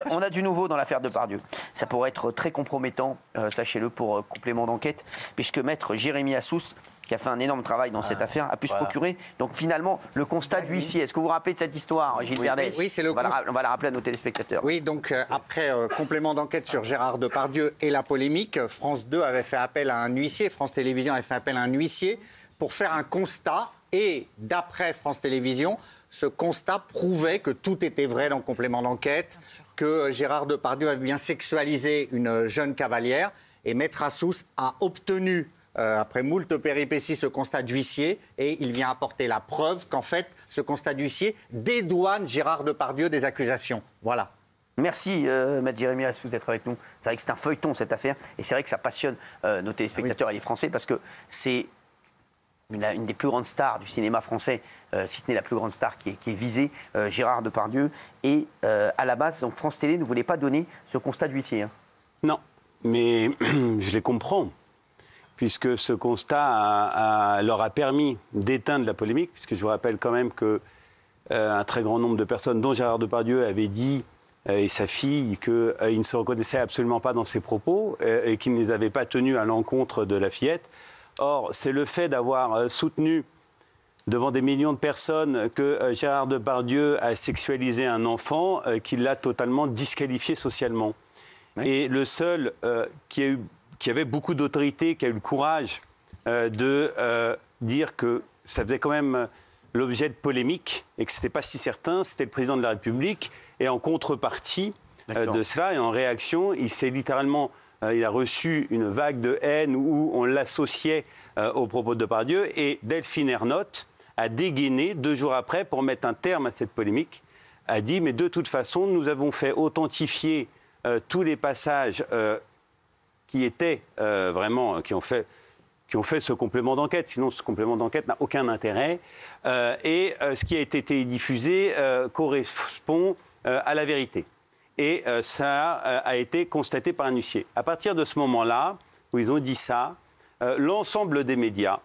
On a du nouveau dans l'affaire Depardieu. Ça pourrait être très compromettant, sachez-le, pour complément d'enquête, puisque maître Jérémy Assous, qui a fait un énorme travail dans cette affaire, a pu se procurer. Donc finalement, le constat de l'huissier. Est-ce que vous vous rappelez de cette histoire, Gilles Verdet? Oui, c'est le on va la rappeler à nos téléspectateurs. Oui, donc après complément d'enquête sur Gérard Depardieu et la polémique, France 2 avait fait appel à un huissier, France Télévisions avait fait appel à un huissier pour faire un constat. Et d'après France Télévisions, ce constat prouvait que tout était vrai dans complément d'enquête, que Gérard Depardieu avait bien sexualisé une jeune cavalière. Et Maître Assous a obtenu, après moult péripéties, ce constat d'huissier. Et il vient apporter la preuve qu'en fait, ce constat d'huissier dédouane Gérard Depardieu des accusations. Voilà. Merci, Maître Jérémy Assous, d'être avec nous. C'est vrai que c'est un feuilleton, cette affaire. Et c'est vrai que ça passionne nos téléspectateurs et les Français, parce que c'est une des plus grandes stars du cinéma français, si ce n'est la plus grande star qui est visée, Gérard Depardieu. Et à la base, donc, France Télé ne voulait pas donner ce constat d'huissier. Hein. Non, mais je les comprends, puisque ce constat leur a permis d'éteindre la polémique, puisque je vous rappelle quand même qu'un très grand nombre de personnes, dont Gérard Depardieu, avait dit, et sa fille, qu'ils ne se reconnaissaient absolument pas dans ses propos et qu'ils ne les avaient pas tenus à l'encontre de la fillette. Or, c'est le fait d'avoir soutenu devant des millions de personnes que Gérard Depardieu a sexualisé un enfant qui l'a totalement disqualifié socialement. Oui. Et le seul qui avait beaucoup d'autorité, qui a eu le courage de dire que ça faisait quand même l'objet de polémiques et que ce n'était pas si certain, c'était le président de la République. Et en contrepartie de cela, et en réaction, il s'est littéralement... il a reçu une vague de haine où on l'associait aux propos de Depardieu. Et Delphine Ernotte a dégainé 2 jours après pour mettre un terme à cette polémique. A dit, mais de toute façon, nous avons fait authentifier tous les passages qui étaient vraiment, qui ont fait ce complément d'enquête. Sinon, ce complément d'enquête n'a aucun intérêt. Et ce qui a été diffusé correspond à la vérité. Et ça a été constaté par un huissier. À partir de ce moment-là, où ils ont dit ça, l'ensemble des médias,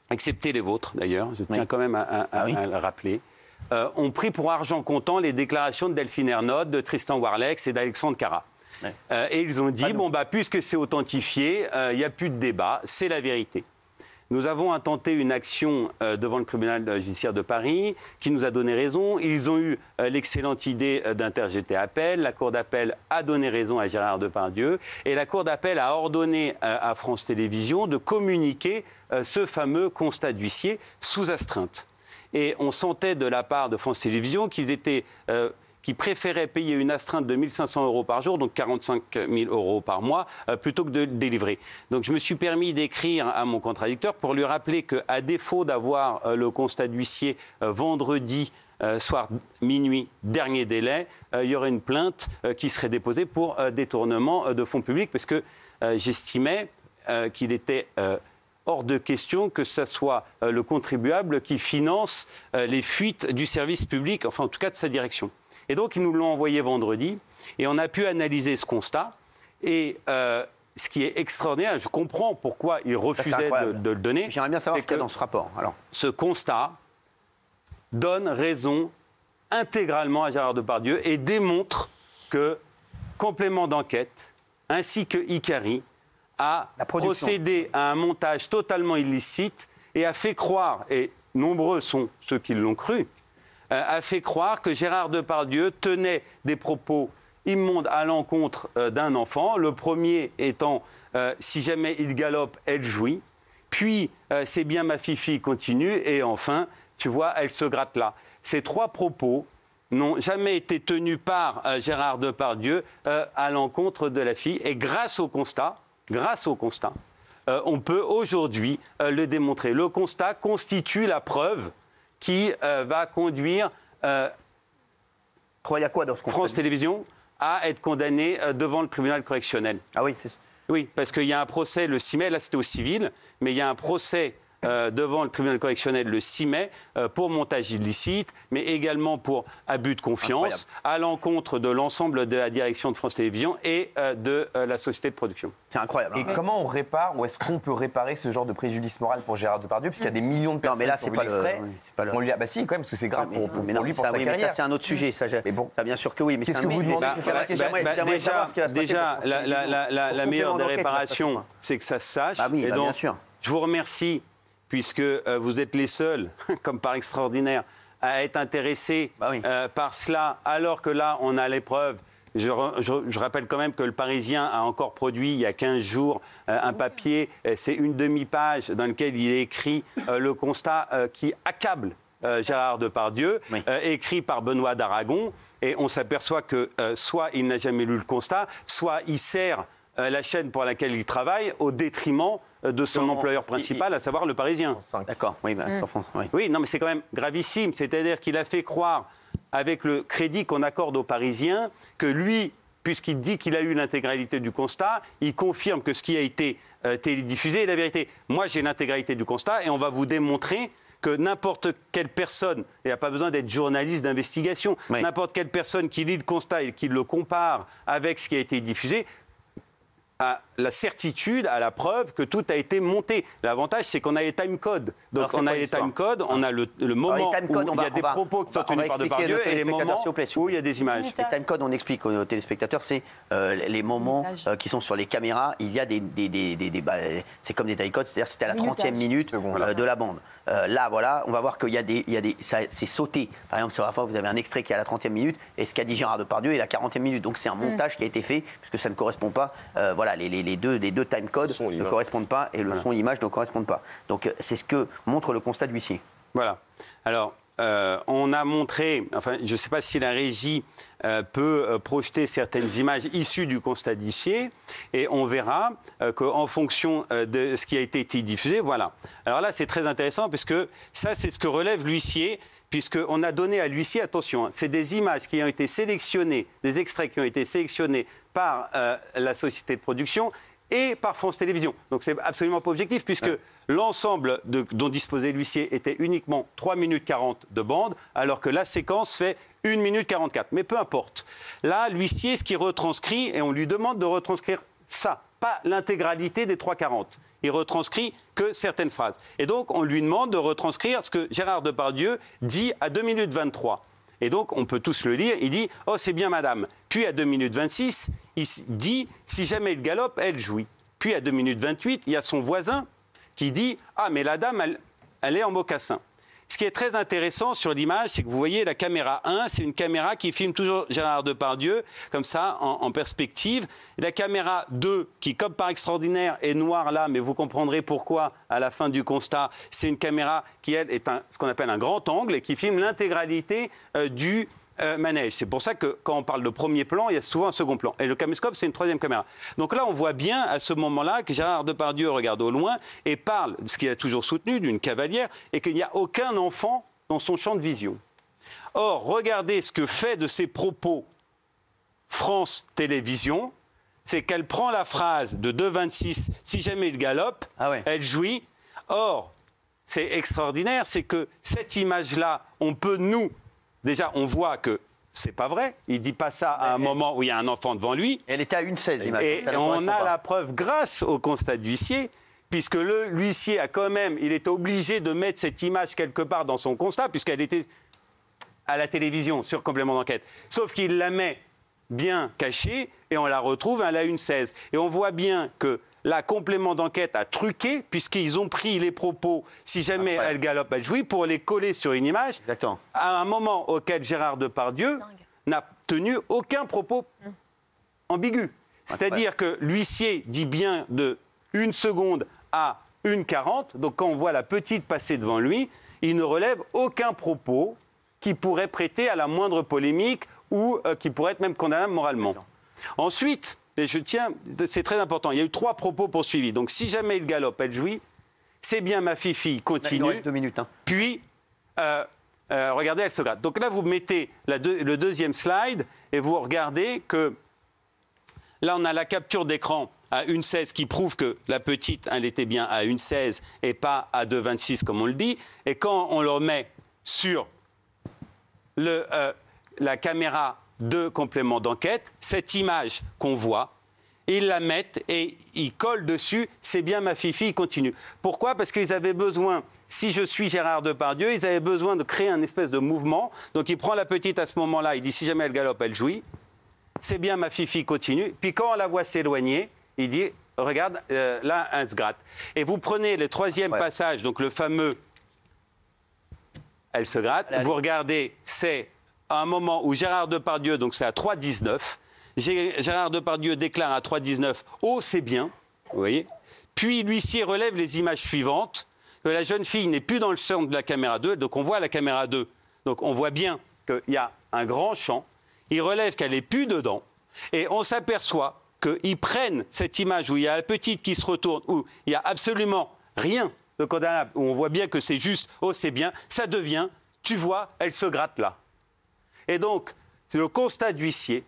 excepté les vôtres d'ailleurs, je tiens quand même à le rappeler, ont pris pour argent comptant les déclarations de Delphine Ernotte, de Tristan Warlex et d'Alexandre Cara. Et ils ont dit, puisque c'est authentifié, il n'y a plus de débat, c'est la vérité. Nous avons intenté une action devant le tribunal judiciaire de Paris qui nous a donné raison. Ils ont eu l'excellente idée d'interjeter appel. La Cour d'appel a donné raison à Gérard Depardieu. Et la Cour d'appel a ordonné à France Télévisions de communiquer ce fameux constat d'huissier sous astreinte. Et on sentait de la part de France Télévisions qui préféraient payer une astreinte de 1 500 € par jour, donc 45 000 € par mois, plutôt que de délivrer. Donc je me suis permis d'écrire à mon contradicteur pour lui rappeler qu'à défaut d'avoir le constat d'huissier vendredi soir minuit, dernier délai, il y aurait une plainte qui serait déposée pour détournement de fonds publics, parce que j'estimais qu'il était... hors de question que ce soit le contribuable qui finance les fuites du service public, enfin en tout cas de sa direction. Et donc, ils nous l'ont envoyé vendredi, et on a pu analyser ce constat. Et ce qui est extraordinaire, je comprends pourquoi ils refusaient de le donner. J'aimerais bien savoir ce qu'il y a dans ce rapport. Alors. Ce constat donne raison intégralement à Gérard Depardieu et démontre que complément d'enquête, ainsi que Icari, a procédé à un montage totalement illicite et a fait croire, et nombreux sont ceux qui l'ont cru, a fait croire que Gérard Depardieu tenait des propos immondes à l'encontre d'un enfant. Le premier étant « si jamais il galope, elle jouit ». Puis « c'est bien ma fifi, continue ». Et enfin, tu vois, elle se gratte là. Ces 3 propos n'ont jamais été tenus par Gérard Depardieu à l'encontre de la fille. Et grâce au constat, on peut aujourd'hui le démontrer. Le constat constitue la preuve qui va conduire France Télévisions à être condamné devant le tribunal correctionnel. Ah oui, c'est ça. Oui, parce qu'il y a un procès le 6 mai, là c'était au civil, mais il y a un procès devant le tribunal correctionnel le 6 mai pour montage illicite, mais également pour abus de confiance à l'encontre de l'ensemble de la direction de France Télévisions et de la société de production. C'est incroyable. Et comment on répare, ou est-ce qu'on peut réparer ce genre de préjudice moral pour Gérard Depardieu, parce qu'il y a des millions de personnes mais là, qui ont vu l'extrait. On lui a, bah si, quand même, parce que c'est grave pour lui, pour sa mais carrière. ça, c'est un autre sujet. Ça, bien sûr que oui. Qu'est-ce que vous demandez? C'est ça la question. Déjà, la meilleure des réparations, c'est que ça se sache. Bah oui, et donc, bien sûr. je vous remercie, puisque vous êtes les seuls, comme par extraordinaire, à être intéressés par cela, alors que là, on a l'épreuve. Je rappelle quand même que le Parisien a encore produit, il y a 15 jours, un papier, c'est une demi-page dans lequel il est écrit le constat qui accable Gérard Depardieu, écrit par Benoît d'Aragon. Et on s'aperçoit que soit il n'a jamais lu le constat, soit il sert la chaîne pour laquelle il travaille au détriment de son employeur principal, à savoir le Parisien. D'accord, oui, oui, non, mais c'est quand même gravissime. C'est-à-dire qu'il a fait croire, avec le crédit qu'on accorde aux Parisiens, que lui, puisqu'il dit qu'il a eu l'intégralité du constat, il confirme que ce qui a été télédiffusé est la vérité. Moi, j'ai l'intégralité du constat et on va vous démontrer que n'importe quelle personne, il n'y a pas besoin d'être journaliste d'investigation, n'importe quelle personne qui lit le constat et qui le compare avec ce qui a été diffusé, a la certitude, à la preuve que tout a été monté. L'avantage, c'est qu'on a les time-codes. Donc, on a les time-codes, on a le moment où il y a des propos qui sont tenus par Depardieu et les moments où il y a des images. Les time-codes, on explique aux téléspectateurs, c'est les moments qui sont sur les caméras. Il y a c'est comme des time-codes, c'est-à-dire c'était à la 30e minute de la bande. Là, voilà, on va voir qu'il y a des c'est sauté. Par exemple, sur la fois, vous avez un extrait qui est à la 30e minute et ce qu'a dit Gérard Depardieu est à la 40e minute. Donc, c'est un montage qui a été fait puisque ça ne correspond pas. Voilà, les deux time-codes ne correspondent pas et le son et l'image ne correspondent pas. Donc, c'est ce que montre le constat d'huissier. Voilà. Alors, on a montré, enfin, je ne sais pas si la régie peut projeter certaines images issues du constat d'huissier, et on verra qu'en fonction de ce qui a été diffusé, voilà. Alors là, c'est très intéressant, puisque ça, c'est ce que relève l'huissier, puisqu'on a donné à l'huissier, attention, c'est des images qui ont été sélectionnées, des extraits qui ont été sélectionnés par la société de production et par France Télévisions. Donc c'est absolument pas objectif, puisque l'ensemble dont disposait l'huissier était uniquement 3 minutes 40 de bande, alors que la séquence fait 1 minute 44. Mais peu importe. Là, l'huissier, ce qui retranscrit, et on lui demande de retranscrire ça, pas l'intégralité des 3,40. Il retranscrit que certaines phrases. Et donc, on lui demande de retranscrire ce que Gérard Depardieu dit à 2 minutes 23. Et donc, on peut tous le lire. Il dit « Oh, c'est bien madame ». Puis, à 2 minutes 26, il dit « Si jamais il galope, elle jouit ». Puis, à 2 minutes 28, il y a son voisin qui dit « Ah, mais la dame, elle est en mocassin ». Ce qui est très intéressant sur l'image, c'est que vous voyez la caméra 1, c'est une caméra qui filme toujours Gérard Depardieu, comme ça, en perspective. Et la caméra 2, qui, comme par extraordinaire, est noire là, mais vous comprendrez pourquoi à la fin du constat, c'est une caméra qui, elle, est ce qu'on appelle un grand angle et qui filme l'intégralité du manège. C'est pour ça que quand on parle de premier plan, il y a souvent un second plan. Et le caméscope, c'est une troisième caméra. Donc là, on voit bien à ce moment-là que Gérard Depardieu regarde au loin et parle de ce qu'il a toujours soutenu, d'une cavalière, et qu'il n'y a aucun enfant dans son champ de vision. Or, regardez ce que fait de ses propos France Télévisions, c'est qu'elle prend la phrase de 2,26, si jamais il galope, elle jouit. Or, c'est extraordinaire, c'est que cette image-là, on peut déjà, on voit que c'est pas vrai. Il dit pas ça à un moment où il y a un enfant devant lui. Elle était à 1,16 l'image. Et on a la preuve grâce au constat d'huissier, puisque l'huissier a quand même, il est obligé de mettre cette image quelque part dans son constat, puisqu'elle était à la télévision sur complément d'enquête. Sauf qu'il la met bien cachée et on la retrouve à la 1,16. Et on voit bien que la complément d'enquête a truqué, puisqu'ils ont pris les propos, si jamais elle galope, elle jouit, pour les coller sur une image, à un moment auquel Gérard Depardieu n'a tenu aucun propos ambigu. C'est-à-dire que l'huissier dit bien de 1 seconde à 1,40, donc quand on voit la petite passer devant lui, il ne relève aucun propos qui pourrait prêter à la moindre polémique ou qui pourrait être même condamnable moralement. Ensuite, et je tiens, c'est très important, il y a eu 3 propos poursuivis. Donc si jamais il galope, elle jouit, c'est bien ma fille continue. Il reste 2 minutes. Puis, regardez, elle se gratte. Donc là, vous mettez le deuxième slide et vous regardez que là, on a la capture d'écran à 1,16 qui prouve que la petite, elle était bien à 1,16 et pas à 2,26 comme on le dit. Et quand on le remet sur la caméra de complément d'enquête, cette image qu'on voit, ils la mettent et ils collent dessus, c'est bien ma fifi, ils continuent. Pourquoi? Parce qu'ils avaient besoin, si je suis Gérard Depardieu, ils avaient besoin de créer un espèce de mouvement. Donc il prend la petite à ce moment-là, il dit si jamais elle galope, elle jouit. C'est bien ma fifi, continue. Puis quand on la voit s'éloigner, il dit regarde, là, elle se gratte. Et vous prenez le troisième passage, donc le fameux elle se gratte. Vous regardez, c'est à un moment où Gérard Depardieu, donc c'est à 3,19. Gérard Depardieu déclare à 3,19 « Oh, c'est bien », vous voyez. Puis l'huissier relève les images suivantes, que la jeune fille n'est plus dans le champ de la caméra 2, donc on voit la caméra 2. Donc on voit bien qu'il y a un grand champ, il relève qu'elle n'est plus dedans, et on s'aperçoit qu'ils prennent cette image où il y a la petite qui se retourne, où il n'y a absolument rien de condamnable, où on voit bien que c'est juste « Oh, c'est bien », ça devient « Tu vois, elle se gratte là ». Et donc, c'est le constat d'huissier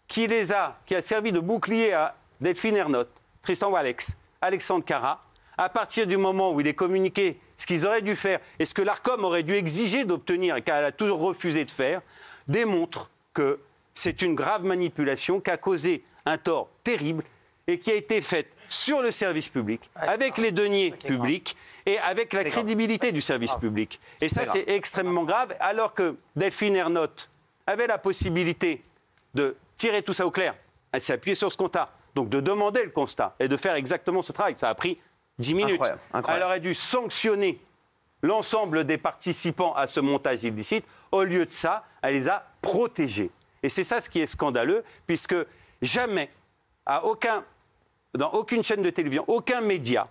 qui a servi de bouclier à Delphine Ernotte, Tristan Walex, Alexandre Cara, à partir du moment où il est communiqué ce qu'ils auraient dû faire et ce que l'ARCOM aurait dû exiger d'obtenir et qu'elle a toujours refusé de faire, démontre que c'est une grave manipulation qui a causé un tort terrible et qui a été faite sur le service public, avec les deniers publics et avec la crédibilité du service public. Et ça, c'est extrêmement grave, alors que Delphine Ernotte avait la possibilité de tirer tout ça au clair. Elle s'est appuyée sur ce constat. Donc de demander le constat et de faire exactement ce travail. Ça a pris 10 minutes. Incroyable. Elle aurait dû sanctionner l'ensemble des participants à ce montage illicite. Au lieu de ça, elle les a protégés. Et c'est ça ce qui est scandaleux, puisque jamais, dans aucune chaîne de télévision, aucun média,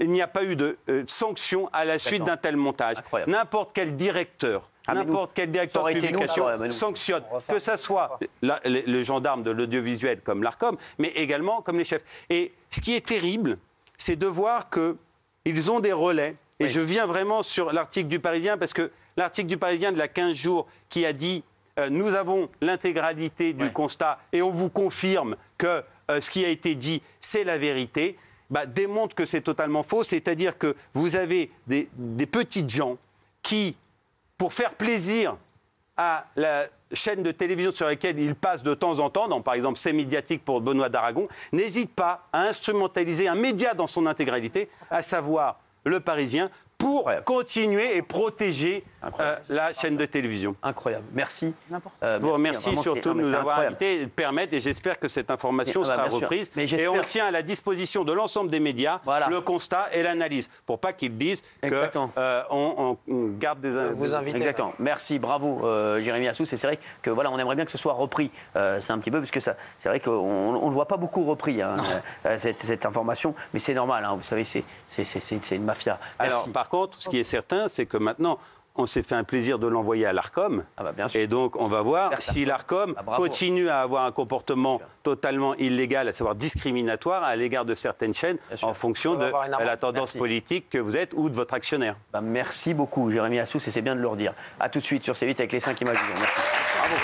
il n'y a pas eu de sanction à la suite d'un tel montage. N'importe quel directeur, n'importe quel directeur de publication sanctionne, que ce soit le gendarme de l'audiovisuel comme l'ARCOM, mais également comme les chefs. Et ce qui est terrible, c'est de voir qu'ils ont des relais. Et je viens vraiment sur l'article du Parisien, parce que l'article du Parisien de la 15 jours qui a dit nous avons l'intégralité du constat et on vous confirme que ce qui a été dit, c'est la vérité, démontre que c'est totalement faux. C'est-à-dire que vous avez des petites gens qui, pour faire plaisir à la chaîne de télévision sur laquelle ils passent de temps en temps, par exemple C'est médiatique pour Benoît d'Aragon, n'hésitent pas à instrumentaliser un média dans son intégralité, à savoir Le Parisien, pour continuer et protéger la chaîne de télévision. Incroyable. Merci. Je vous remercie surtout de nous avoir invités et de permettre, et j'espère que cette information sera reprise. Et on tient à la disposition de l'ensemble des médias le constat et l'analyse, pour pas qu'ils disent qu'on garde des... Vous invitez. Exactement. Merci, bravo Jérémy Assous. Et c'est vrai que voilà, on aimerait bien que ce soit repris. C'est un petit peu, parce que c'est vrai qu'on ne le voit pas beaucoup repris, cette information, mais c'est normal, vous savez, c'est une mafia. Merci. Alors, par contre, ce qui est certain, c'est que maintenant, on s'est fait un plaisir de l'envoyer à l'ARCOM. Et donc, on va voir si l'ARCOM continue à avoir un comportement totalement illégal, à savoir discriminatoire à l'égard de certaines chaînes, en fonction de la tendance politique que vous êtes ou de votre actionnaire. Merci beaucoup, Jérémy Assous, et c'est bien de le redire. A tout de suite sur C8 avec les 5 images du jour. Merci. Bravo.